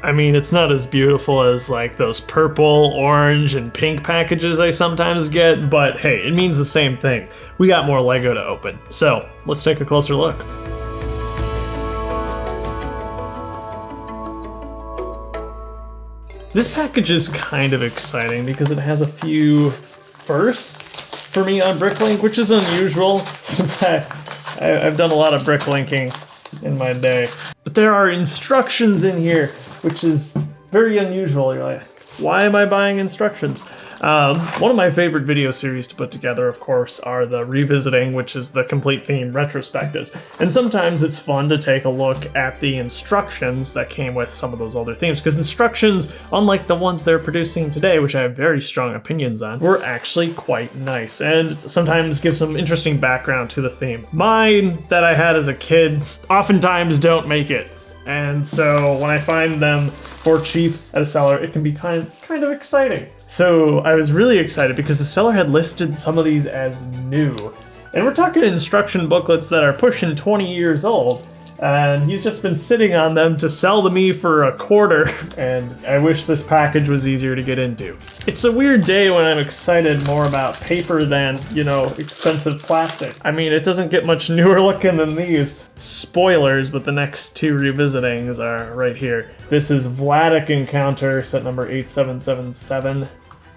I mean, it's not as beautiful as like those purple, orange, and pink packages I sometimes get, but hey, it means the same thing. We got more Lego to open. So let's take a closer look. This package is kind of exciting because it has a few firsts for me on BrickLink, which is unusual since I've done a lot of BrickLinking in my day. But there are instructions in here, which is very unusual. You're like, why am I buying instructions? One of my favorite video series to put together, of course, are the Revisiting, which is the complete theme retrospectives. And sometimes it's fun to take a look at the instructions that came with some of those older themes, because instructions, unlike the ones they're producing today, which I have very strong opinions on, were actually quite nice and sometimes give some interesting background to the theme. Mine that I had as a kid oftentimes don't make it. And so when I find them for cheap at a seller, it can be kind of exciting. So I was really excited because the seller had listed some of these as new. And we're talking instruction booklets that are pushing 20 years old. And he's just been sitting on them to sell to me for a quarter. And I wish this package was easier to get into. It's a weird day when I'm excited more about paper than, you know, expensive plastic. I mean, it doesn't get much newer looking than these. Spoilers, but the next two revisitings are right here. This is Vladic Encounter, set number 8777.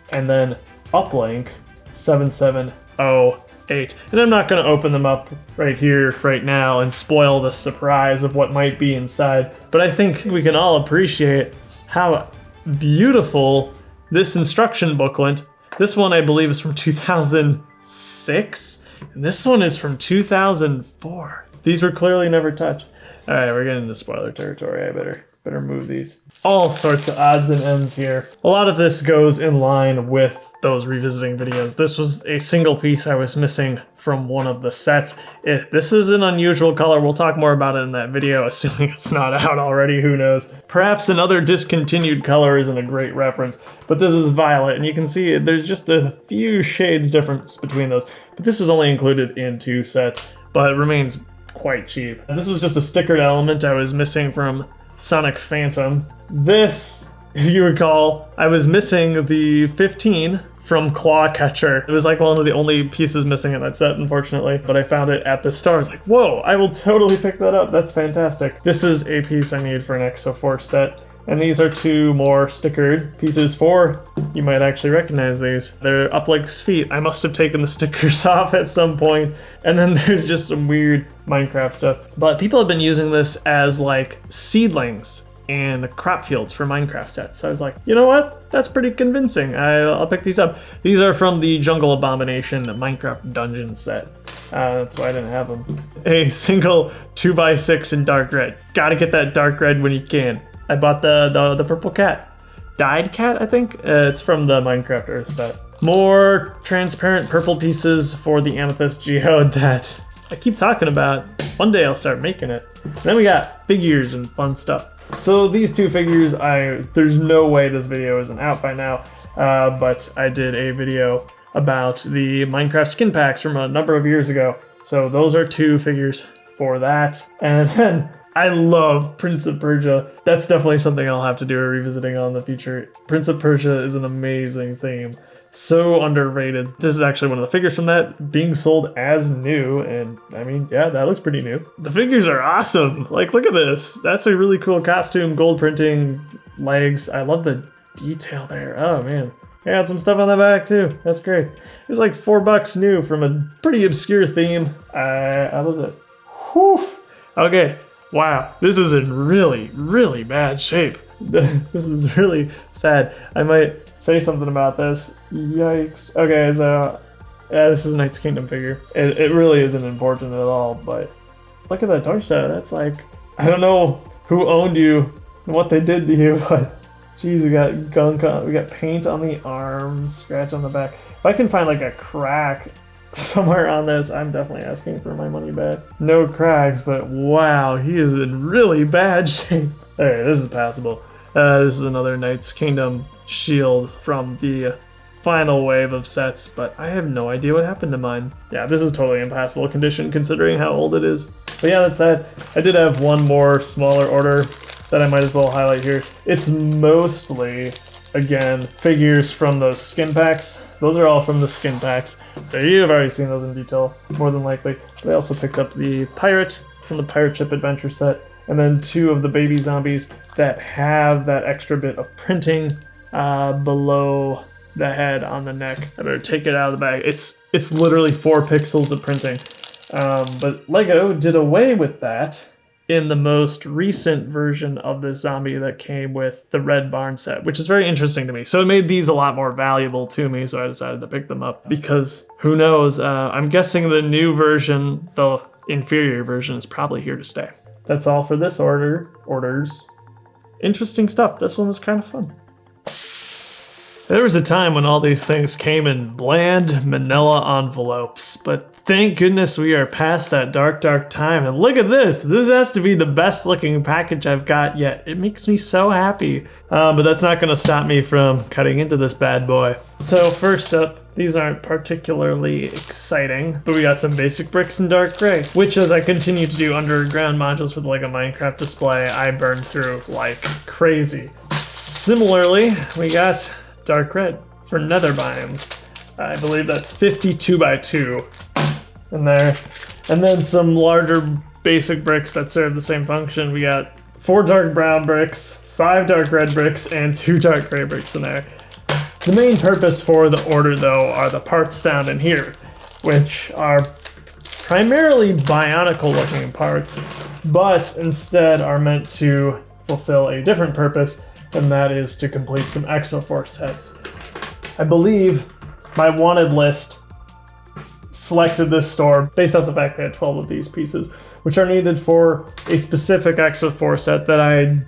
And then Uplink 7708. And I'm not going to open them up right here, right now, and spoil the surprise of what might be inside. But I think we can all appreciate how beautiful this instruction booklet. This one, I believe, is from 2006, and this one is from 2004. These were clearly never touched. All right, we're getting into spoiler territory. I better move these. All sorts of odds and ends here. A lot of this goes in line with those revisiting videos. This was a single piece I was missing from one of the sets. This is an unusual color. We'll talk more about it in that video, assuming it's not out already, who knows. Perhaps another discontinued color isn't a great reference, but this is violet, and you can see there's just a few shades difference between those. But this was only included in 2 sets, but it remains quite cheap. This was just a stickered element I was missing from Sonic Phantom. This, if you recall, I was missing the 15 from Claw Catcher. It was like one of the only pieces missing in that set, unfortunately, but I found it at the store. I was like, whoa, I will totally pick that up. That's fantastic. This is a piece I need for an Exo-Force set, and these are 2 more stickered pieces. 4, you might actually recognize these. They're Uplink's feet. I must have taken the stickers off at some point. And then there's just some weird Minecraft stuff. But people have been using this as like seedlings and crop fields for Minecraft sets. So I was like, you know what? That's pretty convincing. I'll pick these up. These are from the Jungle Abomination Minecraft Dungeon set. That's why I didn't have them. A single 2x6 in dark red. Gotta get that dark red when you can. I bought the purple cat. Dyed cat, I think? It's from the Minecraft Earth set. More transparent purple pieces for the Amethyst Geode that I keep talking about. One day I'll start making it. And then we got figures and fun stuff. So these 2 figures, there's no way this video isn't out by now, but I did a video about the Minecraft skin packs from a number of years ago. So those are 2 figures for that. And then I love Prince of Persia. That's definitely something I'll have to do a revisiting on in the future. Prince of Persia is an amazing theme. So underrated. This is actually one of the figures from that being sold as new, and I mean, yeah, that looks pretty new. The figures are awesome. Like, look at this. That's a really cool costume, gold printing, legs. I love the detail there. Oh man. I got some stuff on the back too. That's great. It was like $4 new from a pretty obscure theme. I love it. Whew. Okay. Wow. This is in really, really bad shape. This is really sad. I might say something about this. Yikes. Okay, so this is a Knight's Kingdom figure. It really isn't important at all, but look at that torso. That's like, I don't know who owned you and what they did to you, but geez, we got gunk on, we got paint on the arms, scratch on the back. If I can find like a crack somewhere on this, I'm definitely asking for my money back. No cracks, but wow, he is in really bad shape. Okay, this is passable. This is another Knight's Kingdom shield from the final wave of sets, but I have no idea what happened to mine. Yeah, this is totally in passable condition considering how old it is. But yeah, that's that. I did have one more smaller order that I might as well highlight here. It's mostly, again, figures from those skin packs. So those are all from the skin packs. So you've already seen those in detail, more than likely. But I also picked up the pirate from the Pirate Ship Adventure set, and then 2 of the baby zombies that have that extra bit of printing below the head on the neck. I better take it out of the bag. It's literally 4 pixels of printing. But LEGO did away with that in the most recent version of the zombie that came with the Red Barn set, which is very interesting to me. So it made these a lot more valuable to me, so I decided to pick them up because who knows, I'm guessing the new version, the inferior version, is probably here to stay. That's all for this orders. Interesting stuff. This one was kind of fun. There was a time when all these things came in bland manila envelopes, but thank goodness we are past that dark time. And look at this. This has to be the best looking package I've got yet. It makes me so happy. But that's not going to stop me from cutting into this bad boy. So first up, these aren't particularly exciting, but we got some basic bricks in dark gray, which as I continue to do underground modules for the LEGO Minecraft display, I burn through like crazy. Similarly, we got dark red for nether biomes. I believe that's 52 by 2 in there. And then some larger basic bricks that serve the same function. We got 4 dark brown bricks, 5 dark red bricks, and 2 dark gray bricks in there. The main purpose for the order, though, are the parts found in here, which are primarily bionicle looking parts, but instead are meant to fulfill a different purpose, and that is to complete some Exo-Force sets. I believe my wanted list selected this store based off the fact they had 12 of these pieces, which are needed for a specific Exo-Force set that I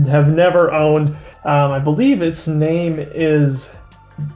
have never owned. I believe its name is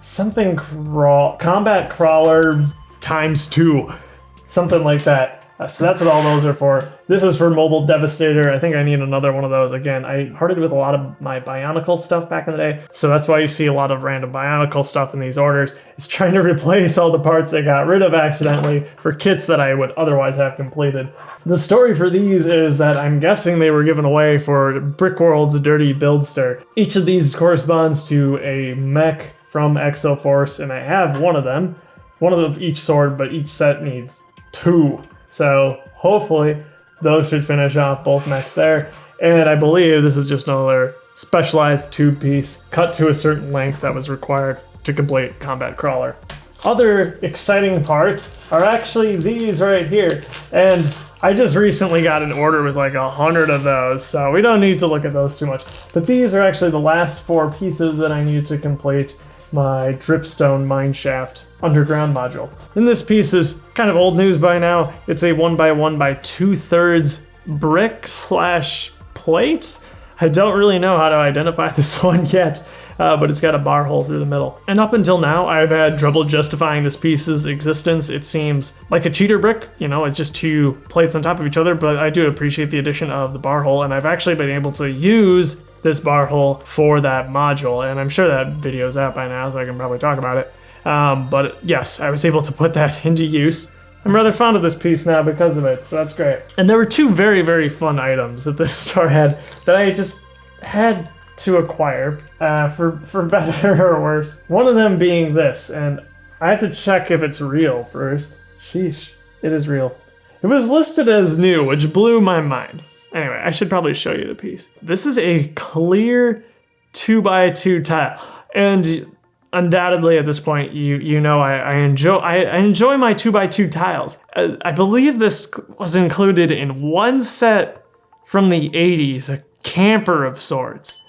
something Combat Crawler ×2, something like that. So that's what all those are for. This is for Mobile Devastator. I think I need another one of those. Again, I parted with a lot of my Bionicle stuff back in the day, so that's why you see a lot of random Bionicle stuff in these orders. It's trying to replace all the parts I got rid of accidentally for kits that I would otherwise have completed. The story for these is that I'm guessing they were given away for Brickworld's Dirty Buildster. Each of these corresponds to a mech from Exo-Force, and I have one of them. One of each sword, but each set needs 2. So hopefully those should finish off both mechs there. And I believe this is just another specialized tube piece cut to a certain length that was required to complete Combat Crawler. Other exciting parts are actually these right here. And I just recently got an order with like 100 of those, so we don't need to look at those too much. But these are actually the last 4 pieces that I need to complete my Dripstone Mineshaft underground module. And this piece is kind of old news by now. It's a 1x1 by 2/3 brick / plate. I don't really know how to identify this one yet, but it's got a bar hole through the middle. And up until now, I've had trouble justifying this piece's existence. It seems like a cheater brick, you know, it's just 2 plates on top of each other, but I do appreciate the addition of the bar hole, and I've actually been able to use this bar hole for that module, and I'm sure that video's out by now, so I can probably talk about it. But yes, I was able to put that into use. I'm rather fond of this piece now because of it, so that's great. And there were 2 very, very fun items that this store had that I just had to acquire, for better or worse. One of them being this, and I have to check if it's real first. Sheesh, it is real. It was listed as new, which blew my mind. Anyway, I should probably show you the piece. This is a clear 2x2 tile, and undoubtedly at this point, you know I enjoy my 2x2 tiles. I believe this was included in one set from the 80s, a camper of sorts.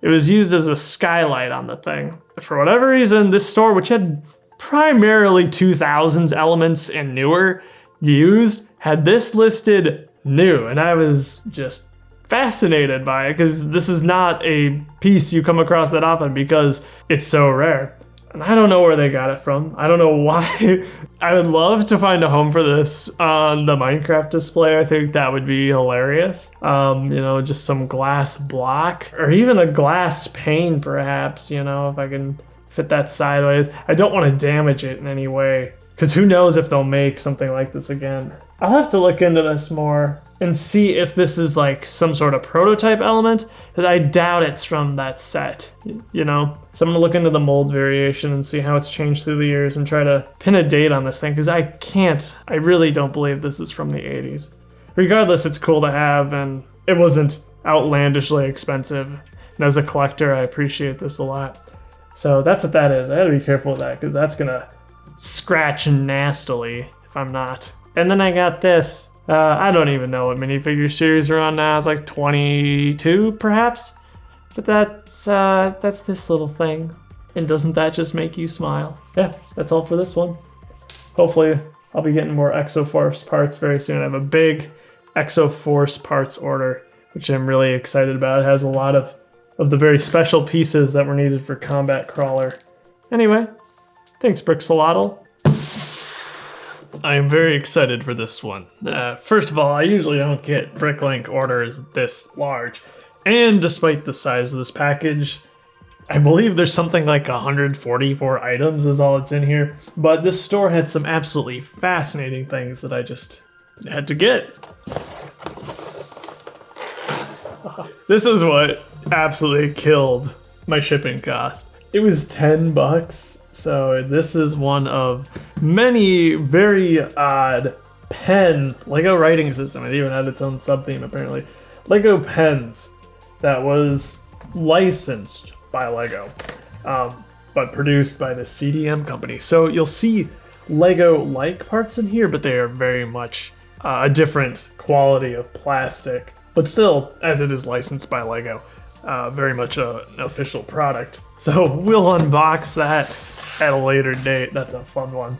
It was used as a skylight on the thing. For whatever reason, this store, which had primarily 2000s elements and newer used, had this listed new, and I was just fascinated by it because this is not a piece you come across that often because it's so rare. And I don't know where they got it from. I don't know why. I would love to find a home for this on the Minecraft display. I think that would be hilarious. You know, just some glass block or even a glass pane perhaps, you know, if I can fit that sideways. I don't want to damage it in any way because who knows if they'll make something like this again. I'll have to look into this more. and see if this is like some sort of prototype element, because I doubt it's from that set, you know? So I'm gonna look into the mold variation and see how it's changed through the years and try to pin a date on this thing, because I really don't believe this is from the 80s. Regardless, it's cool to have, and it wasn't outlandishly expensive. And as a collector, I appreciate this a lot. So that's what that is. I gotta be careful with that, because that's gonna scratch nastily if I'm not. And then I got this. I don't even know what minifigure series we're on now. It's like 22, perhaps? But that's this little thing. And doesn't that just make you smile? Yeah, that's all for this one. Hopefully, I'll be getting more Exo-Force parts very soon. I have a big Exo-Force parts order, which I'm really excited about. It has a lot of the very special pieces that were needed for Combat Crawler. Anyway, thanks, Brixolotl. I am very excited for this one. First of all, I usually don't get BrickLink orders this large. And despite the size of this package, I believe there's something like 144 items is all it's in here. But this store had some absolutely fascinating things that I just had to get. This is what absolutely killed my shipping cost. It was $10. So this is one of many very odd pen Lego writing system. It even had its own sub-theme apparently. Lego pens that was licensed by Lego, but produced by the CDM company. So you'll see Lego-like parts in here, but they are very much a different quality of plastic. But still, as it is licensed by Lego, very much an official product. So we'll unbox that at a later date. That's a fun one.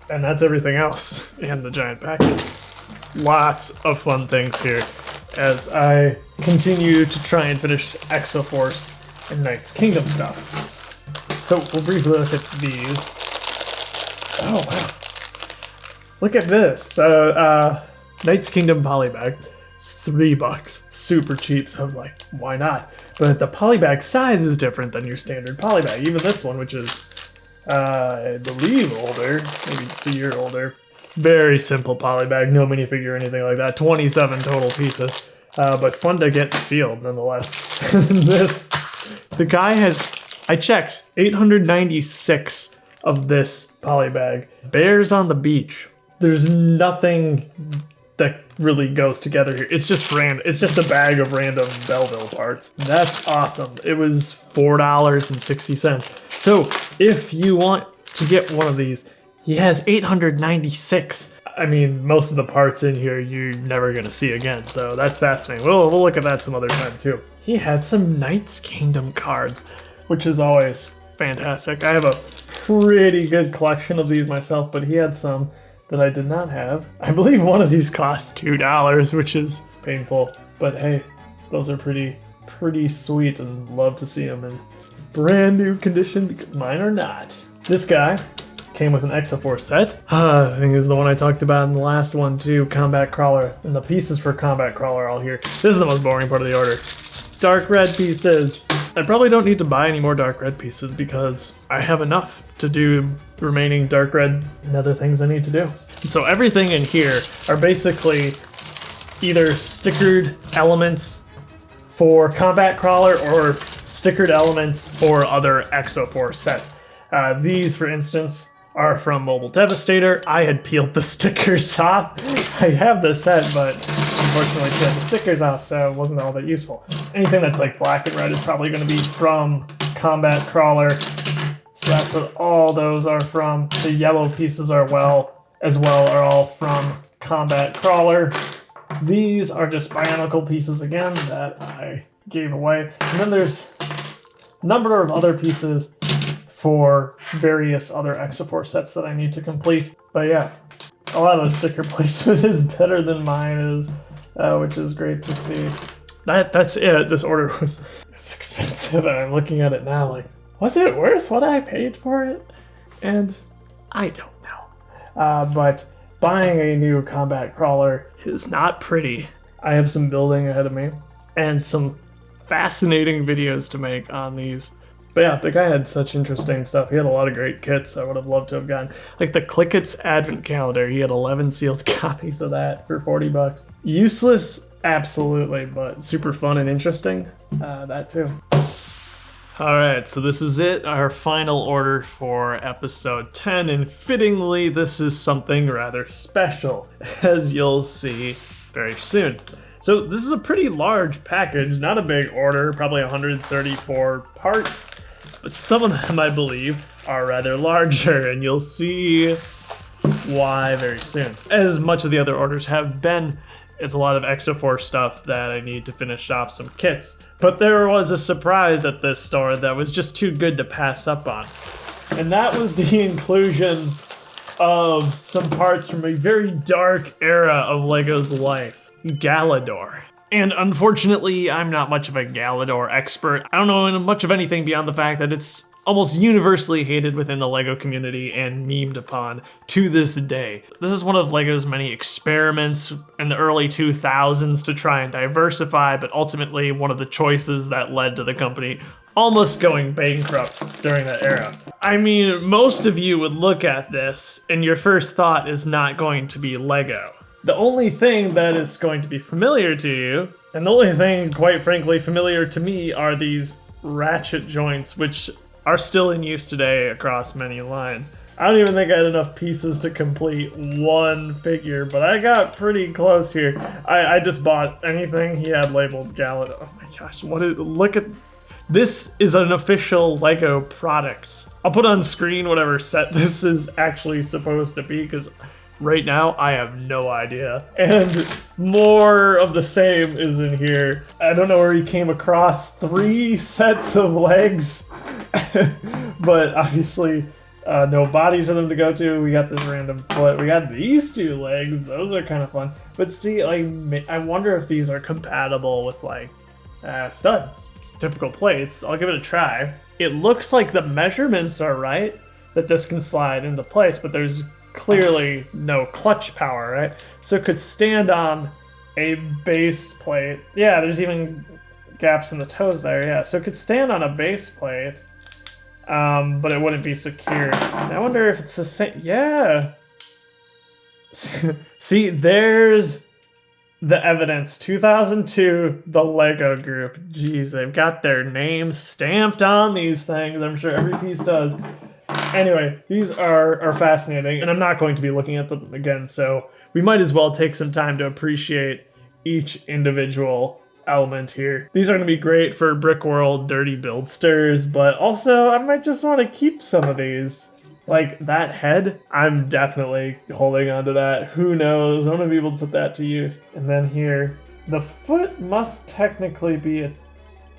And that's everything else in the giant package. Lots of fun things here as I continue to try and finish Exo-Force and Knight's Kingdom stuff. So we'll briefly look at these. Oh wow. Look at this. So Knight's Kingdom polybag. It's $3. Super cheap, so I'm like, why not? But the polybag size is different than your standard polybag. Even this one, which is, I believe, older, maybe just a year older. Very simple polybag, no minifigure or anything like that. 27 total pieces, but fun to get sealed nonetheless. The guy has, I checked, 896 of this polybag. Bears on the beach. There's nothing that really goes together here. It's just it's just a bag of random Belleville parts. That's awesome. It was $4.60. So if you want to get one of these, he has 896. I mean, most of the parts in here you're never gonna see again, so that's fascinating. We'll look at that some other time too. He had some Knight's Kingdom cards, which is always fantastic. I have a pretty good collection of these myself, but he had some that I did not have. I believe one of these cost $2, which is painful, but hey, those are pretty sweet and love to see them in brand new condition because mine are not. This guy came with an Exo-Force set. I think is the one I talked about in the last one too, Combat Crawler, and the pieces for Combat Crawler all here. This is the most boring part of the order. Dark red pieces. I probably don't need to buy any more dark red pieces because I have enough to do remaining dark red and other things I need to do. And so everything in here are basically either stickered elements for Combat Crawler or stickered elements for other Exo-Force sets. These, for instance, are from Mobile Devastator. I had peeled the stickers off. I have the set, but unfortunately peeled the stickers off, so it wasn't all that useful. Anything that's like black and red is probably going to be from Combat Crawler. So that's what all those are from. The yellow pieces are are all from Combat Crawler. These are just Bionicle pieces again that I gave away. And then there's a number of other pieces for various other Exo-Force sets that I need to complete. But yeah, a lot of the sticker placement is better than mine is, which is great to see. That's it. This order was expensive, and I'm looking at it now like, was it worth what I paid for it? And I don't know. But buying a new Combat Crawler is not pretty. I have some building ahead of me and some fascinating videos to make on these But yeah, the guy had such interesting stuff. He had a lot of great kits I would have loved to have gotten. Like the Clickets Advent Calendar, he had 11 sealed copies of that for 40 bucks. Useless, absolutely, but super fun and interesting. That too. Alright, so this is it, our final order for episode 10, and fittingly, this is something rather special, as you'll see very soon. So this is a pretty large package, not a big order, probably 134 parts, but some of them, I believe, are rather larger, and you'll see why very soon. As much of the other orders have been, it's a lot of Exo-Force stuff that I need to finish off some kits. But there was a surprise at this store that was just too good to pass up on. And that was the inclusion of some parts from a very dark era of LEGO's life. Galidor. And unfortunately, I'm not much of a Galidor expert. I don't know much of anything beyond the fact that it's almost universally hated within the LEGO community and memed upon to this day. This is one of LEGO's many experiments in the early 2000s to try and diversify, but ultimately one of the choices that led to the company almost going bankrupt during that era. I mean, most of you would look at this and your first thought is not going to be LEGO. The only thing that is going to be familiar to you, and the only thing, quite frankly, familiar to me are these ratchet joints, which are still in use today across many lines. I don't even think I had enough pieces to complete one figure, but I got pretty close here. I just bought anything he had labeled Galidor. Oh my gosh, look at, this is an official LEGO product. I'll put on screen whatever set this is actually supposed to be, because right now, I have no idea. And more of the same is in here. I don't know where he came across 3 sets of legs, but obviously no bodies for them to go to. We got this random foot. We got these 2 legs. Those are kind of fun. But see, like, I wonder if these are compatible with like studs, typical plates. I'll give it a try. It looks like the measurements are right, that this can slide into place, but there's clearly no clutch power, right? So it could stand on a base plate. Yeah, there's even gaps in the toes there, yeah. So it could stand on a base plate, but it wouldn't be secured. I wonder if it's the same, yeah. See, there's the evidence. 2002, the LEGO Group. Jeez, they've got their names stamped on these things. I'm sure every piece does. Anyway, these are fascinating, and I'm not going to be looking at them again, so we might as well take some time to appreciate each individual element here. These are going to be great for Brick World dirty buildsters, but also I might just want to keep some of these. Like that head, I'm definitely holding on to that. Who knows? I'm going to be able to put that to use. And then here, the foot must technically be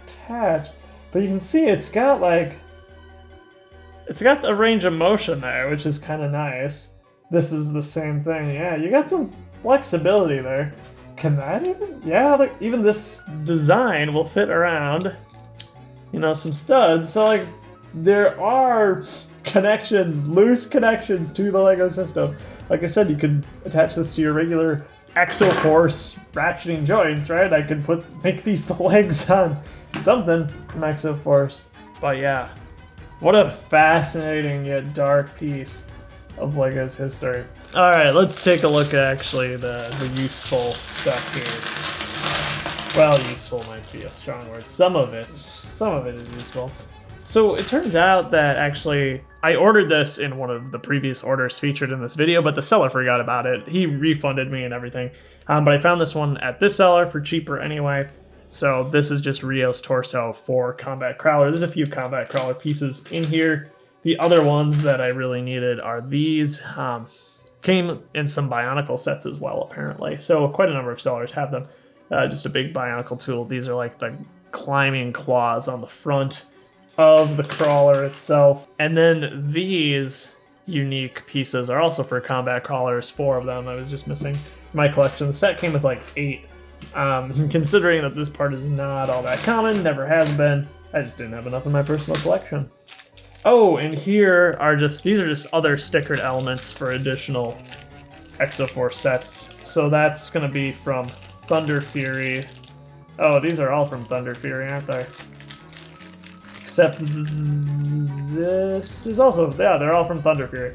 attached, but you can see it's got like, it's got the range of motion there, which is kind of nice. This is the same thing. Yeah, you got some flexibility there. Can that even? Yeah, like even this design will fit around, you know, some studs. So like there are connections, loose connections to the LEGO system. Like I said, you could attach this to your regular Exo-Force ratcheting joints, right? I could make these the legs on something from Exo-Force. But yeah. What a fascinating yet dark piece of LEGO's history. Alright, let's take a look at actually the useful stuff here. Well, useful might be a strong word. Some of it is useful. So it turns out that actually I ordered this in one of the previous orders featured in this video, but the seller forgot about it. He refunded me and everything. But I found this one at this seller for cheaper anyway. So this is just Rio's torso for Combat Crawler. There's a few Combat Crawler pieces in here. The other ones that I really needed are these. Came in some Bionicle sets as well, apparently. So quite a number of sellers have them. Just a big Bionicle tool. These are like the climbing claws on the front of the crawler itself. And then these unique pieces are also for Combat Crawlers, 4 of them. I was just missing my collection. The set came with like 8. Considering that this part is not all that common, never has been, I just didn't have enough in my personal collection. Oh, and here are these are just other stickered elements for additional Exo-Force sets. So that's going to be from Thunder Fury. Oh, these are all from Thunder Fury, aren't they? except this is also, yeah, they're all from Thunder Fury.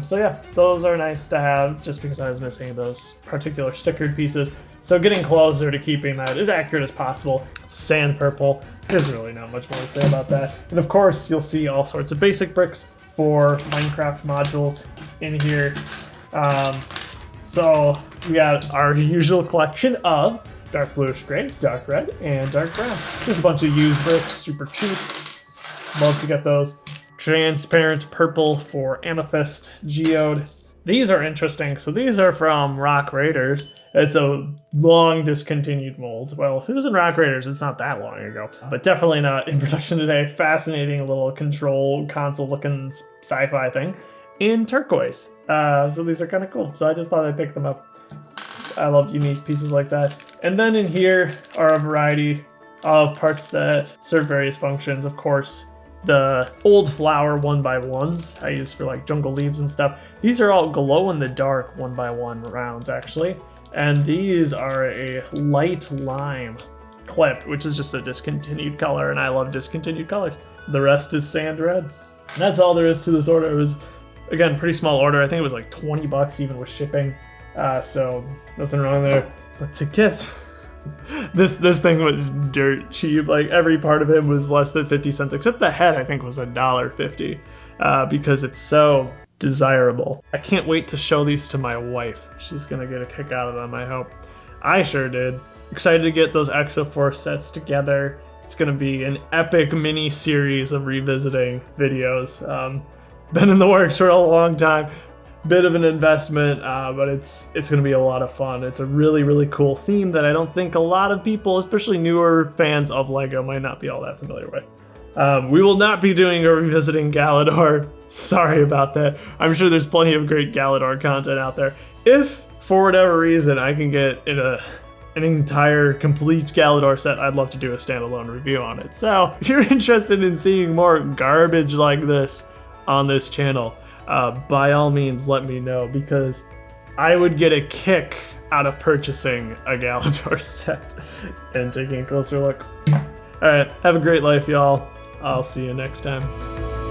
So yeah, those are nice to have just because I was missing those particular stickered pieces. So getting closer to keeping that as accurate as possible. Sand purple, there's really not much more to say about that. And of course, you'll see all sorts of basic bricks for Minecraft modules in here. So we got our usual collection of dark bluish gray, dark red, and dark brown. Just a bunch of used bricks, super cheap. Love to get those. Transparent purple for amethyst, geode. These are interesting. So these are from Rock Raiders. It's a long discontinued mold. Well, if it was in Rock Raiders, it's not that long ago, but definitely not in production today. Fascinating little control console looking sci-fi thing in turquoise. So these are kind of cool. So I just thought I'd pick them up. I love unique pieces like that. And then in here are a variety of parts that serve various functions. Of course, the old flower 1x1s I use for like jungle leaves and stuff. These are all glow in the dark 1x1 rounds actually. And these are a light lime clip, which is just a discontinued color, and I love discontinued colors. The rest is sand red. And that's all there is to this order. It was, again, pretty small order. I think it was like 20 bucks even with shipping. So nothing wrong there. But to get this thing was dirt cheap. Like every part of it was less than 50 cents, except the head I think was $1.50 because it's so desirable. I can't wait to show these to my wife. She's gonna get a kick out of them, I hope. I sure did. Excited to get those Exo-Force sets together. It's gonna be an epic mini series of revisiting videos. Been in the works for a long time. Bit of an investment, but it's gonna be a lot of fun. It's a really, really cool theme that I don't think a lot of people, especially newer fans of LEGO, might not be all that familiar with. We will not be doing a revisiting Galidor. Sorry about that. I'm sure there's plenty of great Galidor content out there. If, for whatever reason, I can get an entire complete Galidor set, I'd love to do a standalone review on it. So, if you're interested in seeing more garbage like this on this channel, by all means let me know, because I would get a kick out of purchasing a Galidor set and taking a closer look. Alright, have a great life, y'all. I'll see you next time.